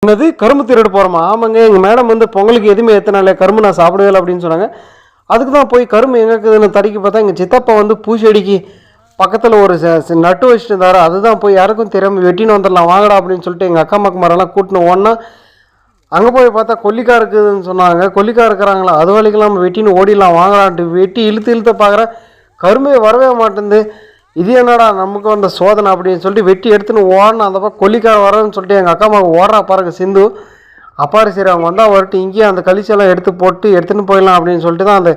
என்னது கரும்பு திருடு போகிறோமா? ஆமாங்க, எங்கள் மேடம் வந்து பொங்கலுக்கு எதுவுமே எத்தனால கரும்பு நான் சாப்பிடவே இல்லை அப்படின்னு சொன்னாங்க. அதுக்கு தான் போய் கரும்பு எங்கே இருக்குதுன்னு தடிக்கி பார்த்தா எங்கள் சித்தப்பா வந்து பூச்செடிக்கு பக்கத்தில் ஒரு நட்டு வச்சுட்டு இருந்தாரு. அதுதான் போய் யாருக்கும் தெரியாமல் வெட்டின்னு வந்துடலாம் வாங்கடா அப்படின்னு சொல்லிட்டு எங்கள் அக்கா மக்க மரெல்லாம் கூட்டின்னு ஓடனா அங்கே போய் பார்த்தா கொல்லிக்காய் இருக்குதுன்னு சொன்னாங்க. கொல்லிக்காய் இருக்கிறாங்களா, அது வரைக்கும் நம்ம வெட்டின்னு ஓடிடலாம் வாங்கலான்ட்டு வெட்டி இழுத்து பார்க்குறேன், கரும்பே வரவே மாட்டேங்குது. இது என்னடா நமக்கு வந்த சோதனை அப்படின்னு சொல்லிட்டு வெட்டி எடுத்துன்னு ஓடணும். அந்த பக்கம் கொல்லிக்காய் வரேன்னு சொல்லிட்டு எங்கள் அக்கா அம்மாவுக்கு ஓடுறா பாருங்க சிந்து. அப்பாரு சரி அவங்க வந்தால் வரட்டு இங்கேயே அந்த கழிச்செல்லாம் எடுத்துன்னு போயிடலாம் அப்படின்னு சொல்லிட்டு தான் அந்த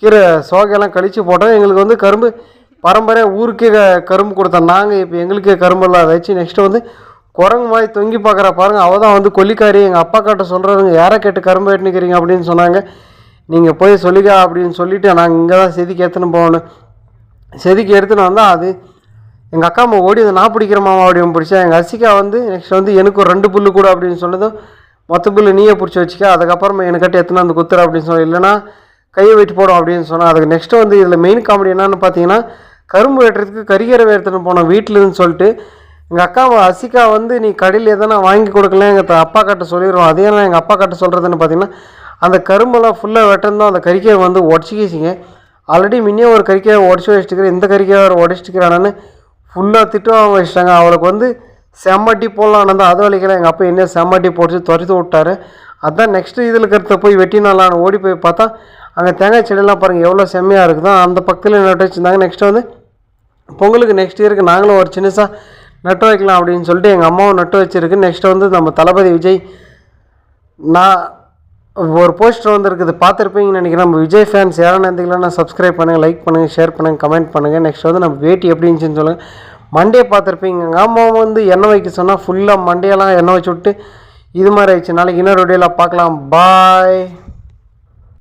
கீரை சோகையெல்லாம் கழிச்சு போட்டோம். எங்களுக்கு வந்து கரும்பு பரம்பரையாக ஊருக்கே கரும்பு கொடுத்தோம். நாங்கள் இப்போ எங்களுக்கே கரும்பு இல்லாத வச்சு நெக்ஸ்ட்டு வந்து குரங்கு மாதிரி தொங்கி பார்க்குற பாருங்க, அவள் தான் வந்து கொல்லிக்காரி. எங்கள் அப்பா கிட்ட சொல்கிறதுங்க, யாரை கேட்டு கரும்பு வெட்டினுக்கிறீங்க அப்படின்னு சொன்னாங்க. நீங்கள் போய் சொல்லிக்கா அப்படின்னு சொல்லிவிட்டு நாங்கள் இங்கே தான் செதுக்கி எடுத்துன்னு போகணும். செதுக்கி எடுத்துன்னு வந்தால் அது எங்கள் அக்கா அம்மா ஓடி அதை நான் பிடிக்கிற மாமா அப்படின்னு பிடிச்சா. எங்கள் அசிக்கா வந்து நெக்ஸ்ட் வந்து எனக்கு ஒரு 2 புல்லு கூட அப்படின்னு சொன்னதும் மொத்த புல்லு நீயே பிடிச்சி வச்சுக்க, அதுக்கப்புறமா எனக்கிட்ட எத்தனை வந்து குத்துற அப்படின்னு சொன்னேன். இல்லைனா கையை வெட்டி போடும் அப்படின்னு சொன்னால். அதுக்கு நெக்ஸ்ட்டு வந்து இதில் மெயின் காமெடி என்னன்னு பார்த்தீங்கன்னா, கரும்பு வெட்டுறதுக்கு கறிக்கரை எடுத்துன்னு போனோம் வீட்டிலன்னு சொல்லிட்டு. எங்கள் அக்கா அசிக்கா வந்து நீ கடையில் எதனா வாங்கி கொடுக்கலாம் எங்கள் அப்பா கிட்ட சொல்லிடுவோம். அதையெல்லாம் எங்கள் அப்பா கிட்ட சொல்கிறதுன்னு பார்த்தீங்கன்னா, அந்த கரும்பெல்லாம் ஃபுல்லாக வெட்டிருந்தோம். அந்த கறிக்கையை வந்து உடச்சிக்கிச்சிங்க. ஆல்ரெடி முன்னே ஒரு கறிக்கையை உடச்சி வச்சுட்டுக்கிறேன், இந்த கறிக்கையை உடச்சிட்டுக்கிறானு ஃபுல்லாக திட்டம் வச்சுட்டாங்க. அவளுக்கு வந்து செம்மட்டி போடலான்னு தான், அது வலிக்கலாம். எங்கள் அப்பா என்ன செம்மட்டி போட்டு துரத்து விட்டார். அதுதான் நெக்ஸ்ட்டு இதில் இருக்கிறத போய் வெட்டினாலான்னு ஓடி போய் பார்த்தா அங்கே தேங்காய் செடியெல்லாம் பாருங்கள் எவ்வளோ செம்மையாக இருக்குதோ. அந்த பக்கத்தில் நட்டு வச்சுருந்தாங்க. நெக்ஸ்ட்டு வந்து பொங்கலுக்கு நெக்ஸ்ட் இயருக்கு நாங்களும் ஒரு சின்னசாக நட்டு வைக்கலாம் அப்படின்னு சொல்லிட்டு எங்கள் அம்மாவும் நட்டு வச்சுருக்கு. நெக்ஸ்ட்டு வந்து நம்ம தளபதி விஜய் நான் ஒரு போஸ்டர் வந்துருக்குது பார்த்துருப்பீங்கன்னு நினைக்கிறேன். நம்ம விஜய் ஃபேன்ஸ் யாரும் இருந்தீங்களா சப்ஸ்கிரைப் பண்ணுங்கள், லைக் பண்ணுங்கள், ஷேர் பண்ணுங்கள், கமெண்ட் பண்ணுங்கள். நெக்ஸ்ட் வந்து நம்ம வேட்டி எப்படி இருந்துச்சுன்னு சொல்லுங்கள். மண்டே பார்த்துருப்பீங்க. எங்கள் அம்மா வந்து எண்ணெய் வைக்க சொன்னால் ஃபுல்லாக மண்டையெல்லாம் எண்ணெய் வச்சு விட்டு இது மாதிரி ஆயிடுச்சு. நாளைக்கு இன்னொரு வீடியோவில் பார்க்கலாம். பாய்.